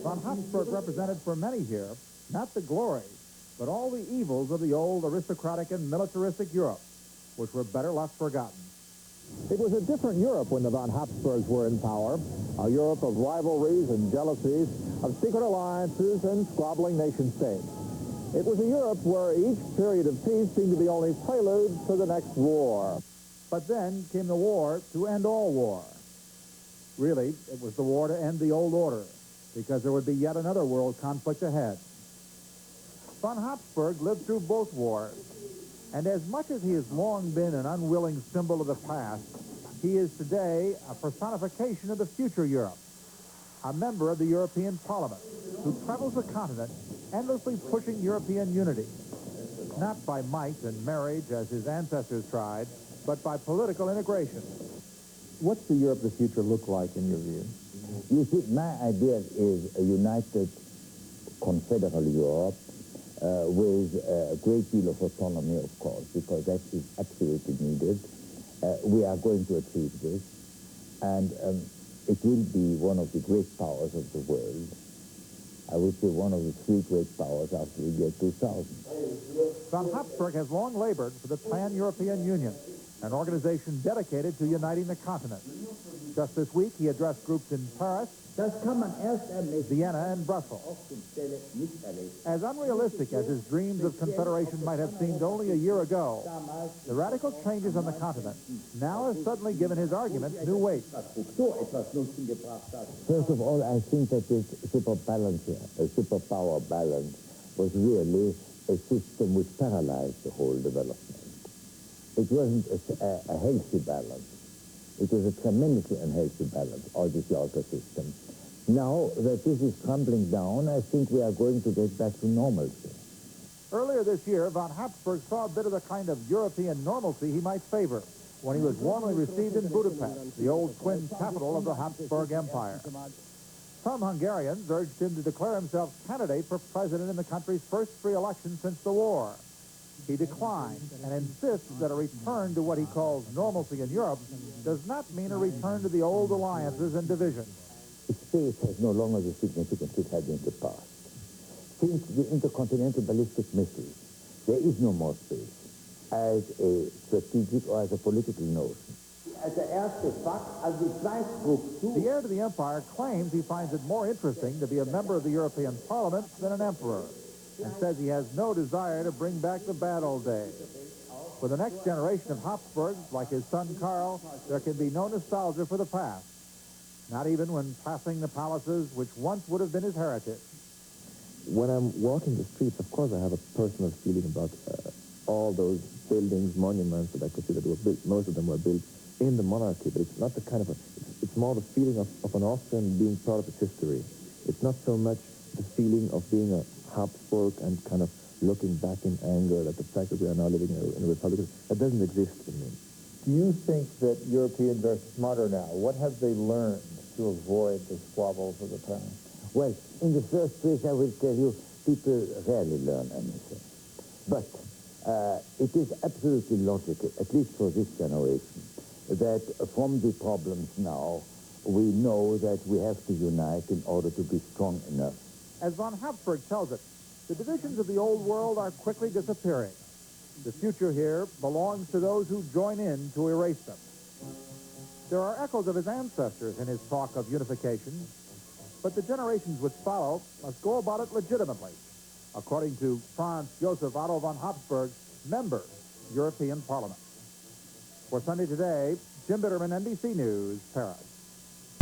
Von Habsburg represented for many here not the glory, but all the evils of the old aristocratic and militaristic Europe, which were better left forgotten. It was a different Europe when the von Habsburgs were in power, a Europe of rivalries and jealousies, of secret alliances and squabbling nation-states. It was a Europe where each period of peace seemed to be only prelude to the next war. But then came the war to end all war. Really, it was the war to end the old order, because there would be yet another world conflict ahead. Von Habsburg lived through both wars, and as much as he has long been an unwilling symbol of the past, he is today a personification of the future Europe, a member of the European Parliament, who travels the continent endlessly pushing European unity, not by might and marriage as his ancestors tried, but by political integration. What's the Europe of the future look like in your view? You see, my idea is a united confederal Europe with a great deal of autonomy, of course, because that is absolutely needed. We are going to achieve this, and it will be one of the great powers of the world. I would say one of the three great powers after the year 2000. Von Habsburg has long labored for the Pan-European Union, an organization dedicated to uniting the continent. Just this week, he addressed groups in Paris, Vienna, and Brussels. As unrealistic as his dreams of confederation might have seemed only a year ago, the radical changes on the continent now have suddenly given his arguments new weight. First of all, I think that this super balance here, a superpower balance, was really a system which paralyzed the whole development. It wasn't a healthy balance. It was a tremendously unhealthy balance, all this Yalta system. Now that this is crumbling down, I think we are going to get back to normalcy. Earlier this year, von Habsburg saw a bit of the kind of European normalcy he might favor when he was warmly received in Budapest, the old twin capital of the Habsburg Empire. Some Hungarians urged him to declare himself candidate for president in the country's first free election since the war. He declined and insists that a return to what he calls normalcy in Europe does not mean a return to the old alliances and divisions. Space has no longer the significance it had in the past. Since the intercontinental ballistic missiles, there is no more space as a strategic or as a political notion. The heir to the empire claims he finds it more interesting to be a member of the European Parliament than an emperor, and says he has no desire to bring back the bad old days. For the next generation of Habsburgs, like his son Karl, there can be no nostalgia for the past, not even when passing the palaces which once would have been his heritage. When I'm walking the streets, of course I have a personal feeling about all those buildings, monuments that I could see that were built. Most of them were built in the monarchy, but it's not the kind of it's more the feeling of an Austrian being proud of its history. It's not so much the feeling of being a Habsburg and kind of looking back in anger at the fact that we are now living in a republic. That doesn't exist in me. Do you think that Europeans are smarter now? What have they learned to avoid the squabbles of the past? Well, in the first place, I will tell you, people rarely learn anything. But it is absolutely logical, at least for this generation, that from the problems now, we know that we have to unite in order to be strong enough. As von Habsburg tells it, the divisions of the old world are quickly disappearing. The future here belongs to those who join in to erase them. There are echoes of his ancestors in his talk of unification, but the generations which follow must go about it legitimately, according to Franz Joseph Otto von Habsburg, member, European Parliament. For Sunday Today, Jim Bitterman, NBC News, Paris.